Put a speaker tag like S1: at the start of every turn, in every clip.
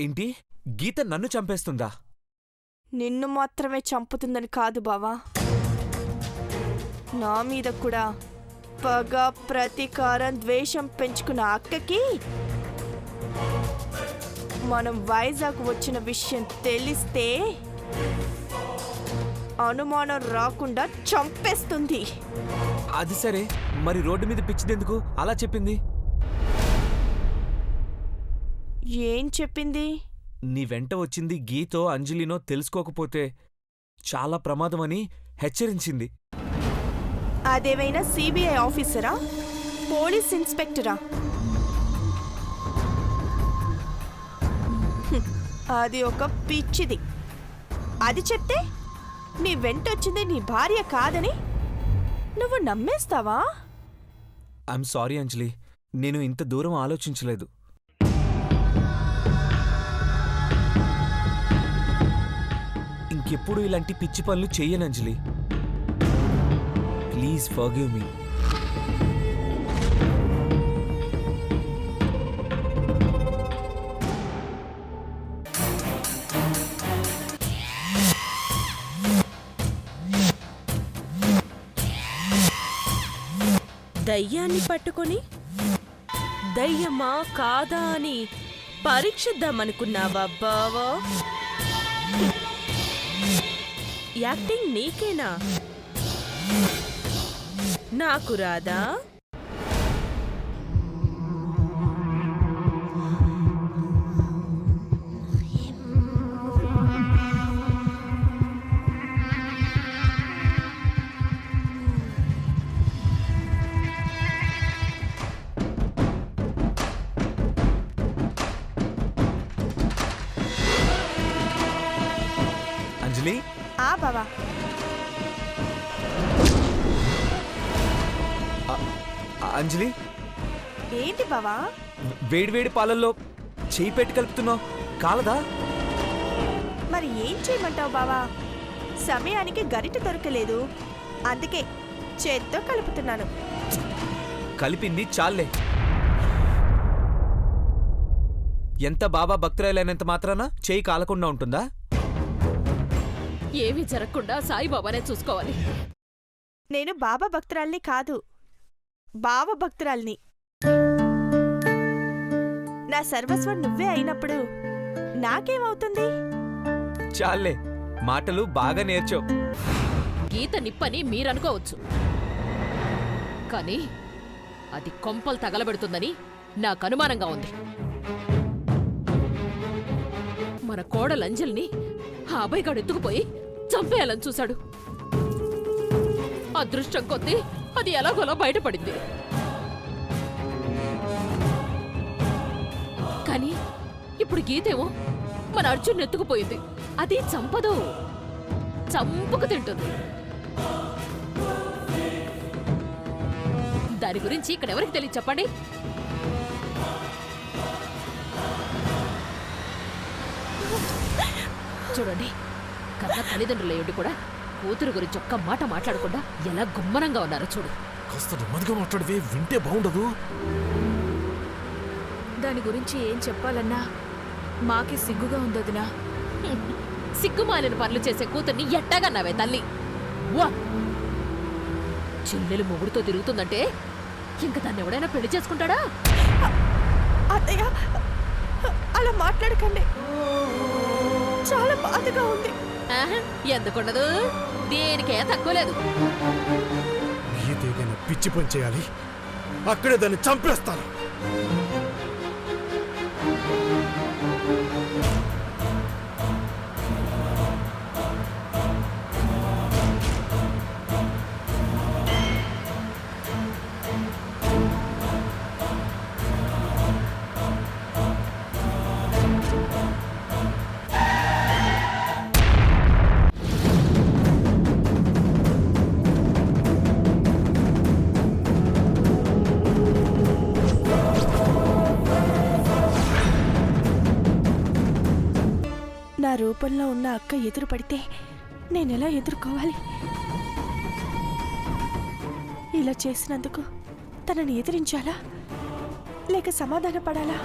S1: ఏంటి? గీత నన్ను చంపేస్తుందా?
S2: నిన్ను మాత్రమే చంపుతుందని కాదు బావా, నా మీద కూడా పగ, ప్రతీకారం, ద్వేషం పెంచుకున్న అక్కకి మనం వైజాగ్ వచ్చిన విషయం తెలిస్తే అనుమానం రాకుండా చంపేస్తుంది.
S1: అది సరే, మరి రోడ్డు మీద పిచ్చిదెందుకు అలా చెప్పింది?
S2: ఏం చెప్పింది?
S1: నీ వెంట వచ్చింది గీతో అంజలినో తెలుసుకోకపోతే చాలా ప్రమాదమని హెచ్చరించింది.
S2: అదేమైనా సిబిఐ ఆఫీసరా, పోలీస్ ఇన్స్పెక్టరా? అది ఒక పిచ్చిది. అది చెప్తే నీ వెంటొచ్చింది నీ భార్య కాదని నువ్వు నమ్మేస్తావా?
S1: ఐఎమ్ సారీ అంజలి, నేను ఇంత దూరం ఆలోచించలేదు. ఇంకెప్పుడు ఇలాంటి పిచ్చి పనులు చెయ్యను అంజలి. Please forgive me.
S3: దయ్యాన్ని పట్టుకొని దయ్యమా కాదా అని పరీక్షిద్దామనుకున్నావా బావా? యాక్టింగ్ నీకేనా, నాకు రాదా?
S1: అంజలి,
S2: బావా,
S1: అంజలి
S2: ఏంటి బావా?
S1: వేడివేడి పాలల్లో చేయి పెట్టి కలుపుతున్నావు, కాలదా?
S2: మరి ఏం చేయమంటావు బావా? సమయానికి గరిట దొరకలేదు, అందుకే చేత్తో కలుపుతున్నాను.
S1: కలిపింది చాలే. ఎంత బాబా భక్తురాలైనంత మాత్రాన చేయి కాలకుండా ఉంటుందా?
S3: ఏమీ జరగకుండా సాయిబాబానే చూసుకోవాలి.
S2: నేను బాబా భక్తురాల్ని కాదు, బావ భక్తురాల్ని. నా సర్వస్వం నువ్వే అయినప్పుడు నాకేమవుతుంది?
S1: చాలే, మాటలు బాగా నేర్చావు.
S3: గీత నిప్పని మీరనుకోవచ్చు, కానీ అది కొంపలు తగలబెడుతుందని నాకు అనుమానంగా ఉంది. మన కోడలంజలిని ఆ అబ్బాయిగాడు ఎత్తుకుపోయి చంపేయాలని చూశాడు. అదృష్టం కొద్దీ అది ఎలాగోలా బయటపడింది. కానీ ఇప్పుడు గీతేమో మన అర్జున్ ఎత్తుకుపోయింది. అది చంపదు, చంపుకు తింటుంది. దాని గురించి ఇక్కడెవరికి తెలియదు చెప్పండి? చూడండి, కన్న తల్లిదండ్రులయ్యుండి కూడా కూతురు గురించి ఒక్క మాట మాట్లాడకుండా ఎలా గుమ్మనంగా ఉన్నారో చూడు.
S4: కాస్త నెమ్మదిగా మాట్లాడితే వింటే బాగుండదు.
S5: దాని గురించి ఏం చెప్పాలన్నా మాకే సిగ్గుగా ఉందదినా.
S3: సిగ్గుమాలిన పనులు చేసే కూతుర్ని ఎట్టాగన్నావే తల్లి? వా, చెల్లెలు మొగుడుతో తిరుగుతుందంటే ఇంక దాన్ని ఎవడైనా పెళ్లి చేసుకుంటాడా?
S2: అత్తయ్య, అలా మాట్లాడకండి, చాలా బాధగా ఉంది.
S3: ఎందుకుండదు, దేనికే తక్కువ లేదు.
S4: ఏదైనా పిచ్చి పని చేయాలి, అక్కడే దాన్ని చంపేస్తాను.
S2: నా రూపంలో ఉన్న అక్క ఎదురు పడితే నేనెలా ఎదుర్కోవాలి? ఇలా చేసినందుకు తనని ఎదిరించాలా లేక సమాధానపడాలా?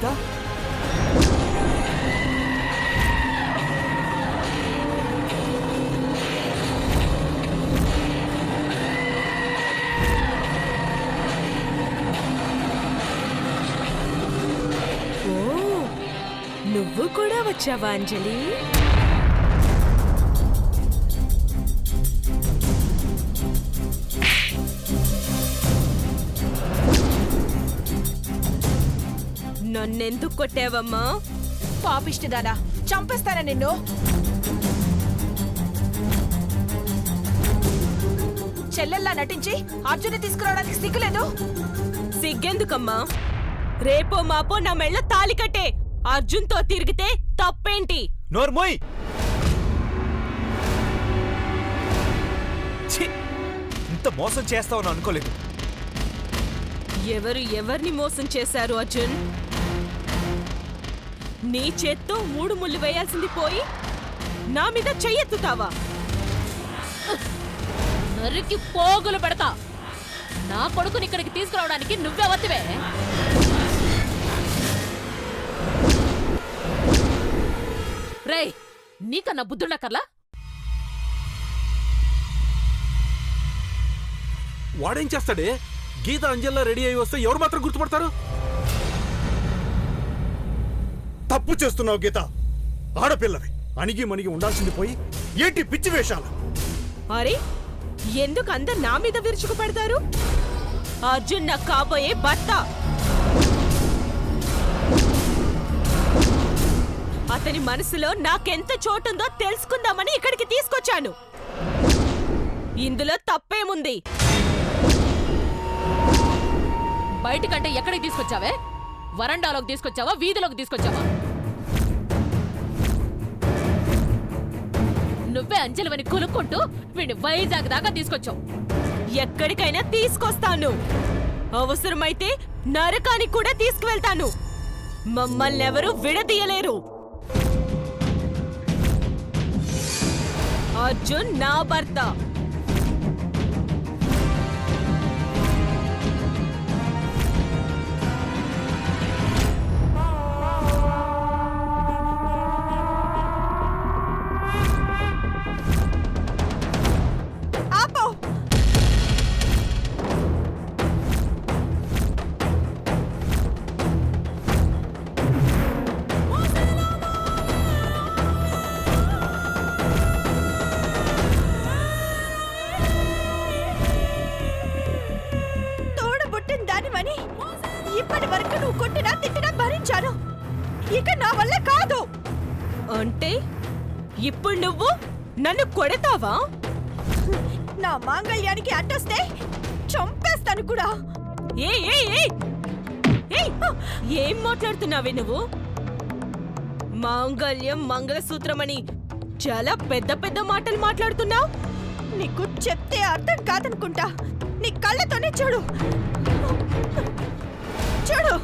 S1: గీత
S2: ఓ నువ్వు కూడా వచ్చావా అంజలి? నన్నెందుకు కొట్టావమ్మా?
S5: పాపిష్టిదానా, చంపేస్తానా నిన్ను? చెల్లెల్లా నటించి అర్జున్ని తీసుకురావడానికి సిగ్గులేదు?
S2: సిగ్గెందుకమ్మా? రేపో మాపో నా మెళ్ళ తాలి కట్టే. అర్జున్తో తిరిగితే తప్పేంటి?
S1: నోర్మోయ్! ఛీ! ఇంత మోసం చేస్తావని అనుకోలేదు.
S2: ఎవరు ఎవరిని మోసం చేశారు అర్జున్? నీ చేత్తో 3 ముళ్ళు వేయాల్సింది పోయి నా మీద చెయ్యెత్తుతావా?
S3: నరికి పోగులు పెడతా. నా కొడుకుని ఇక్కడికి తీసుకురావడానికి నువ్వే వత్తివే. రేయ్, నీకన్నా బుద్ధుండక్కర్లా?
S4: వాడేం చేస్తాడే? గీత అంజల్లా రెడీ అయి వస్తే ఎవరు మాత్రం గుర్తుపడతారు? తప్పు చేస్తున్నావు గీత. ఆడపిల్లవి అణిగి మణిగి ఉండాల్సింది పోయి ఏంటి పిచ్చి వేషాలు?
S2: అరే ఎందుకు అందరు నా మీద విరుచుకు పడతారు? అర్జున్ నాకు కాబోయే భర్త. అతని మనసులో నాకెంత చోటుందో తెలుసుకుందామని ఇక్కడికి తీసుకొచ్చాను. ఇందులో తప్పేముంది?
S3: బయటికంటే ఎక్కడికి తీసుకొచ్చావే? వరండాలోకి తీసుకొచ్చావా, వీధిలోకి తీసుకొచ్చావా? నువ్వే అంజలివని కులుక్కుంటూ వీడిని వైజాగ్ దాకా తీసుకొచ్చావు.
S2: ఎక్కడికైనా తీసుకొస్తాను. అవసరమైతే నరకానికి కూడా తీసుకువెళ్తాను. మమ్మల్ని ఎవరూ విడదీయలేరు. అర్జున్ నా భర్త. ఇప్పటి వరకు నువ్వు కొట్టినా తిట్టినా భరించాను. ఇక నా వల్ల కాదు. అంటే ఇప్పుడు నువ్వు నన్ను కొడతావా? నా మాంగళ్యానికి అడ్డొస్తే చంపేస్తాను కూడా. ఏం మాట్లాడుతున్నావే నువ్వు? మాంగళ్యం మంగళసూత్రమని చాలా పెద్ద పెద్ద మాటలు మాట్లాడుతున్నావు. నీకు చెప్తే అర్థం కాదనుకుంటా. నీ కళ్ళతోనే చూడు చూడు.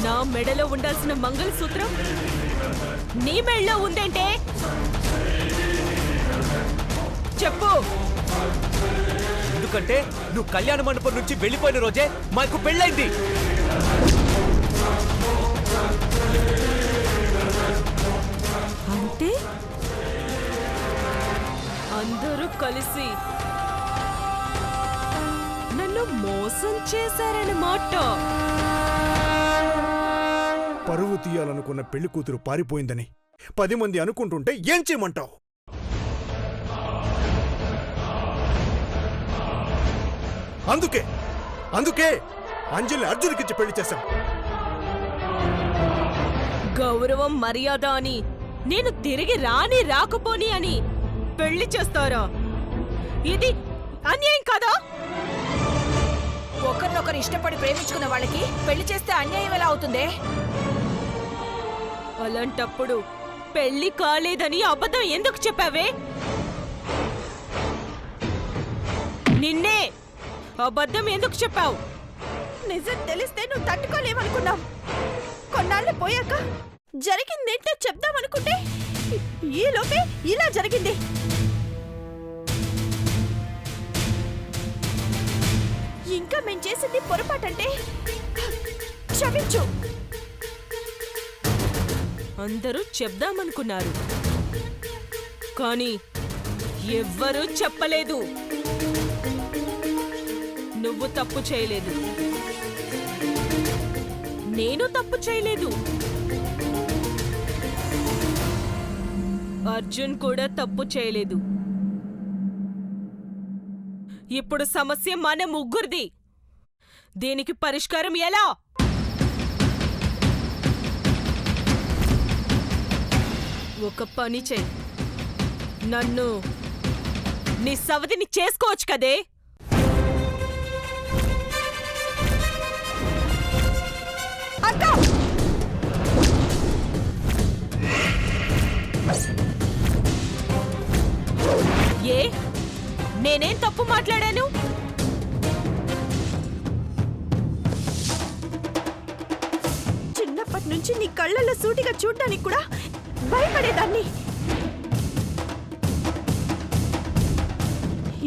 S2: నా మెడలో ఉండాల్సిన మంగళసూత్రం నీ మెడలో ఉందంటే చెప్పు.
S1: ఎందుకంటే నువ్వు కళ్యాణ మండపం నుంచి వెళ్ళిపోయిన రోజే మాకు పెళ్ళైంది.
S2: అంటే అందరూ కలిసి నన్ను మోసం చేశారన్నమాట.
S4: పరువు తీయాలనుకున్న పెళ్లి కూతురు పారిపోయిందని 10 మంది అనుకుంటుంటే ఏం చేయమంటావు? అందుకే అంజలి అర్జున్కిచ్చి పెళ్లి చేశాం.
S2: గౌరవం మర్యాద అని నేను తిరిగి రాకపోని అని పెళ్లి చేస్తారా? ఇది అన్యాయం కాదా?
S5: ఒకరినొకరు ఇష్టపడి ప్రేమించుకున్న వాళ్ళకి పెళ్లి చేస్తే అన్యాయం ఎలా అవుతుందే?
S2: అలాంటప్పుడు పెళ్లి కాలేదని అబద్ధం ఎందుకు చెప్పావే? నిన్నే అబద్ధం ఎందుకు చెప్పావు? నిజం తెలిస్తే నువ్వు తట్టుకోలేవనుకున్నావు. కొన్నాళ్ళు పోయాక జరిగిందేంటో చెప్దామనుకుంటే ఈలోపే ఇలా జరిగింది. ఇంకా మేం చేసింది పొరపాటంటే క్షమించు. అందరూ చెప్దామనుకున్నారు, కానీ ఎవ్వరూ చెప్పలేదు. నువ్వు తప్పు చేయలేదు, నేను తప్పు చేయలేదు, అర్జున్ కూడా తప్పు చేయలేదు. ఇప్పుడు సమస్య మన ముగ్గురిది. దీనికి పరిష్కారం ఎలా? ఒక పని చెయ్యి, నన్ను నీ సవతిని చేసుకోవచ్చు కదే. అక్క! ఏ నేనేం తప్పు మాట్లాడాను? చిన్నప్పటి నుంచి నీ కళ్ళల్లో సూటిగా చూడ్డానికి కూడా భయపడేదాన్ని.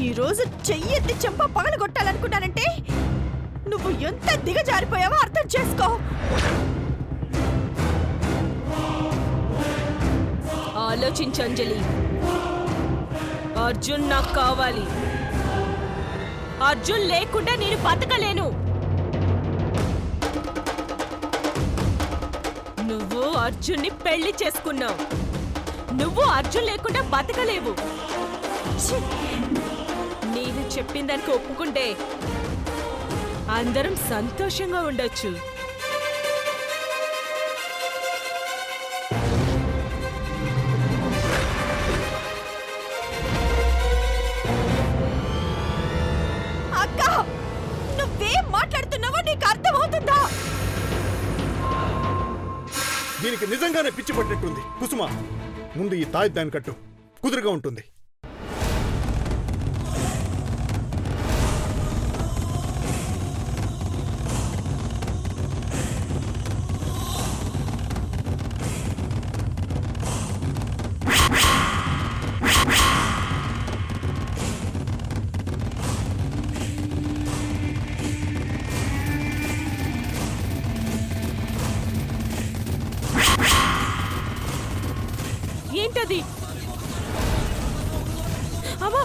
S2: ఈరోజు చెయ్యెత్తి చెంప పగలగొట్టాలనుకున్నానంటే నువ్వు ఎంత దిగజారిపోయావో అర్థం చేసుకో. ఆలోచించు అంజలి. అర్జున్ నాకు కావాలి. అర్జున్ లేకుండా నేను బతకలేను. నువ్వు అర్జున్ని పెళ్లి చేసుకున్నావు. నువ్వు అర్జున్ లేకుండా బతకలేవు. ఛీ! నేను చెప్పిందానికి ఒప్పుకుంటే అందరం సంతోషంగా ఉండొచ్చు. అక్క, నువ్వేం మాట్లాడుతున్నావో నీకు అర్థమవుతుందా?
S4: దీనికి నిజంగానే పిచ్చి పట్టినట్టుంది. కుసుమ, ముందు ఈ తాయిద్దాన్ని కట్టు, కుదురుగా ఉంటుంది.
S2: ఏంటది? అమ్మా,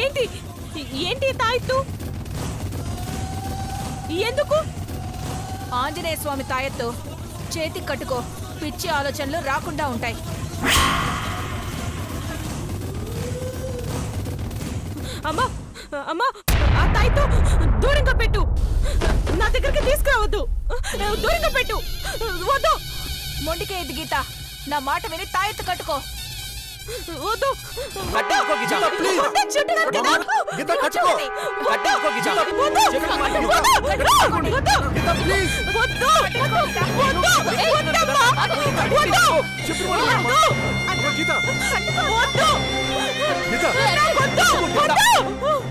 S2: ఏంటి ఏంటి తాయెత్తు? ఎందుకు?
S5: ఆంజనేయ స్వామి తాయెత్తు చేతికి కట్టుకో, పిచ్చి ఆలోచనలు రాకుండా ఉంటాయి.
S2: అమ్మా అమ్మా, ఆ తాయెత్తు దూరంగా పెట్టు. నా దగ్గరికి తీసుకురావద్దు. దూరంగా పెట్టు. వద్దు.
S5: మొండికే ఇది గీత, నా మాట విని తాయెత్తు కట్టుకో.
S2: వద్దు.
S1: కట్టుకో గీత, ప్లీజ్.
S2: వద్దు చెప్తున్నాను కదా.
S4: గీత, కట్టుకో.
S1: కట్టుకో గీత.
S2: వద్దు.
S1: చెప్పిన మాట విను.
S2: వద్దు.
S4: గీత, ప్లీజ్.
S2: వద్దు. వద్దు. వద్దమ్మా. వద్దు.
S4: చెప్పిన మాట వినమ్మా. గీత,
S2: వద్దు.
S4: గీత,
S2: వద్దు. వద్దు.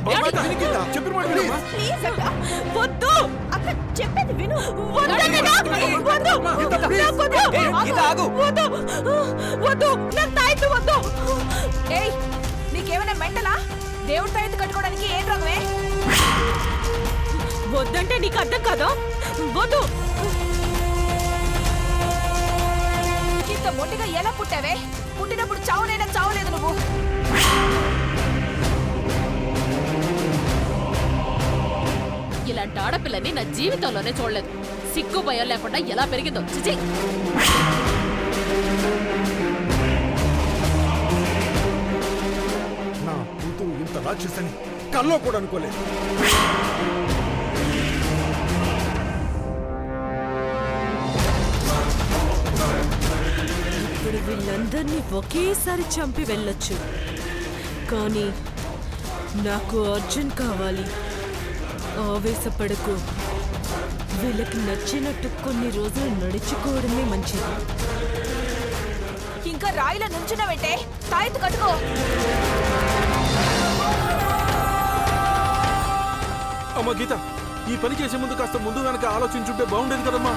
S4: మా మాట విను గీత. చెప్పిన మాట వినమ్మా.
S2: ప్లీజ్ అక్క, వద్దు. అక్క చెప్పేది విను. వద్దు కదా. వద్దు.
S4: గీత, ప్లీజ్.
S2: నాకు వద్దు.
S1: ఏయ్, గీత, ఆగు.
S2: వద్దు. వద్దు. నా తాయెత్తు వద్దు.
S5: ఏయ్, నీకేమైనా మెంటలా? దేవుడి తాయెత్తు కట్టుకోవడానికి ఏం రోగమే?
S2: వద్దంటే నీకు అర్థం కాదా? వద్దు.
S5: ఇంత మొండిగా ఎలా పుట్టావే? పుట్టినప్పుడు చావునైనా చావలేదు నువ్వు.
S3: ఇలాంటి ఆడపిల్లని నా జీవితంలోనే చూడలేదు. సిగ్గు భయం లేకుండా ఎలా పెరిగిందో చిచి.
S4: నా కూతురు ఇంత రాక్షసని కల్లో కూడా అనుకోలేదు.
S2: ఇప్పుడు వీళ్ళందరినీ ఒకేసారి చంపి వెళ్ళొచ్చు, కానీ నాకు అర్జున్ కావాలి. ఆవేశపడకు. వీళ్ళకి నచ్చినట్టు కొన్ని రోజులు నడుచుకోవడమే మంచిది.
S5: ఇంకా రాయిలో నుంచున్నావంటే తాయెత్తు కట్టుకో.
S6: అమ్మా గీత, ఈ పని చేసే ముందు కాస్త ముందు వెనక ఆలోచించుంటే బాగుండేది కదమ్మా.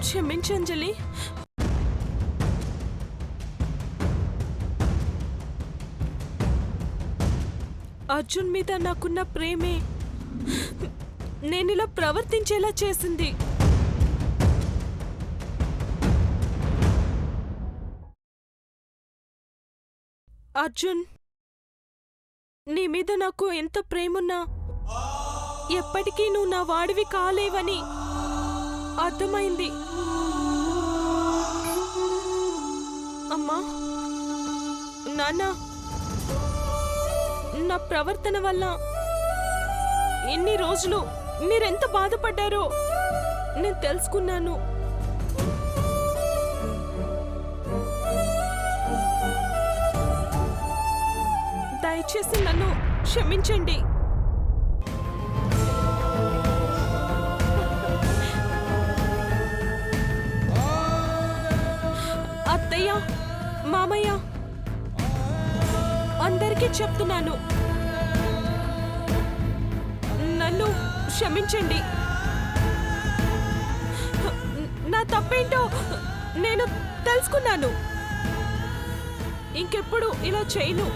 S2: క్షమించంజలి. అర్జున్ మీద నాకున్న ప్రేమే నేనిలా ప్రవర్తించేలా చేసింది. అర్జున్, నీ మీద నాకు ఎంత ప్రేమున్నా ఎప్పటికీ నువ్వు నా వాడివి కాలేవని అర్థమైంది. అమ్మా, నాన్న, నా ప్రవర్తన వల్ల ఎన్ని రోజులు మీరెంత బాధపడ్డారో నేను తెలుసుకున్నాను. దయచేసి నన్ను క్షమించండి. అత్తయ్య, మామయ్య, అందరికీ చెప్తున్నాను, నన్ను క్షమించండి. నా తప్పేంటో నేను తెలుసుకున్నాను. ఇంకెప్పుడు ఇలా చేయను.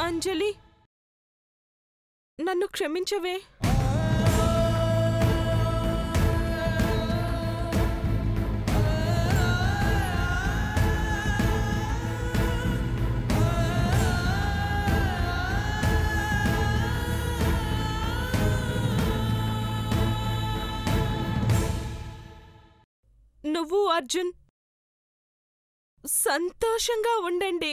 S2: అంజలి, నన్ను క్షమించవే. నువ్వు అర్జున్ సంతోషంగా ఉండండి.